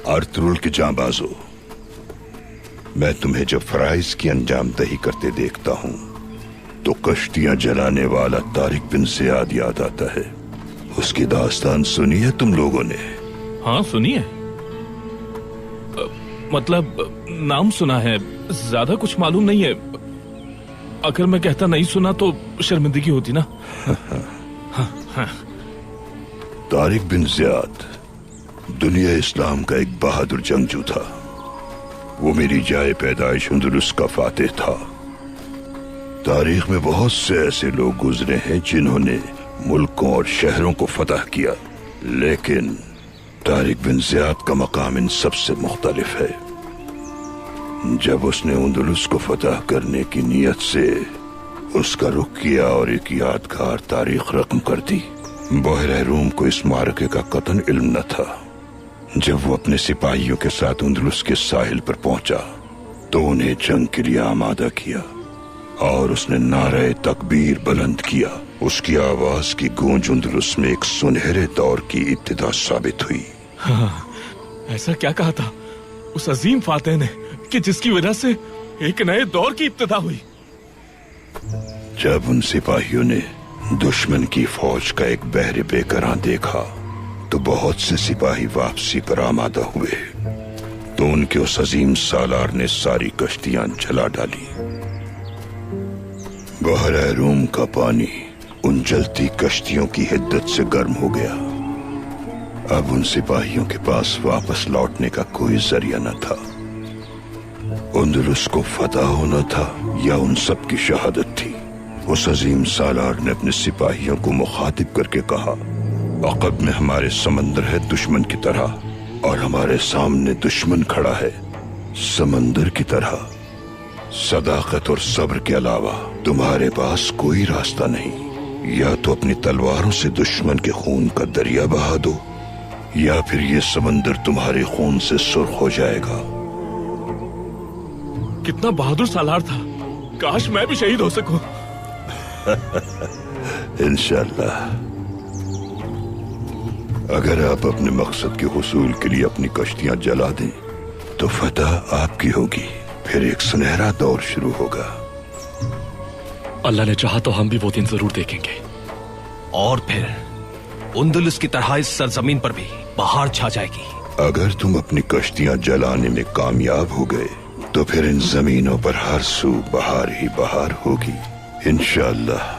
Ertugrul के जांबाजो, मैं तुम्हें जब फराइज की अंजाम दही करते देखता हूं तो कश्तियां जलाने वाला तारिक बिन ज़ियाद याद आता है। उसकी दास्तान सुनी है तुम लोगों ने? हाँ सुनी है, मतलब नाम सुना है, ज्यादा कुछ मालूम नहीं है। अगर मैं कहता नहीं सुना तो शर्मिंदगी होती ना। हाँ। तारिक बिन ज़ियाद दुनिया इस्लाम का एक बहादुर जंगजू था। वो मेरी जाए पैदाइश अंदलुस का फातेह था। तारीख में बहुत से ऐसे लोग गुजरे हैं जिन्होंने मुल्कों और शहरों को फतह किया, लेकिन तारिक बिन ज़ियाद का मकाम इन सबसे मुख्तलिफ है। जब उसने अंदलुस को फतह करने की नीयत से उसका रुख किया और एक यादगार तारीख रकम कर दी। बहरे रूम को इस मार्के का कतन इल्म न था। जब वो अपने सिपाहियों के साथ अंदलुस के साहिल पर पहुंचा तो उन्हें जंग के लिए आमादा किया और उसने नारे तकबीर बुलंद किया। उसकी आवाज की गूंज अंदलुस में एक सुनहरे दौर की इब्तिदा साबित हुई। हाँ, ऐसा क्या कहा था उस अजीम फातेह ने कि जिसकी वजह से एक नए दौर की इब्तिदा हुई। जब उन सिपाहियों ने दुश्मन की फौज का एक बहरे बेकरां देखा तो बहुत से सिपाही वापसी पर आमादा हुए, तो उनके उस अजीम सालार ने सारी कश्तियां जला डाली। बहरे रूम का पानी उन जलती कश्तियों की हिद्दत से गर्म हो गया। अब उन सिपाहियों के पास वापस लौटने का कोई जरिया न था। अंदलुस को फतह होना था या उन सब की शहादत थी। उस अजीम सालार ने अपने सिपाहियों को मुखातिब करके कहा, अक़ब में हमारे समंदर है दुश्मन की तरह और हमारे सामने दुश्मन खड़ा है समंदर की तरह। सदाकत और सब्र के अलावा तुम्हारे पास कोई रास्ता नहीं। या तो अपनी तलवारों से दुश्मन के खून का दरिया बहा दो या फिर ये समंदर तुम्हारे खून से सुर्ख हो जाएगा। कितना बहादुर सालार था, काश मैं भी शहीद हो सकूं। इंशाअल्लाह। अगर आप अपने मकसद के हुसूल के लिए अपनी कश्तियां जला दें तो फतह आपकी होगी, फिर एक सुनहरा दौर शुरू होगा। अल्लाह ने चाहा तो हम भी वो दिन जरूर देखेंगे और फिर अंदलुस की तरह इस सरजमीन पर भी बहार छा जाएगी। अगर तुम अपनी कश्तियां जलाने में कामयाब हो गए तो फिर इन जमीनों पर हर सू बहार ही बहार होगी इंशाअल्लाह।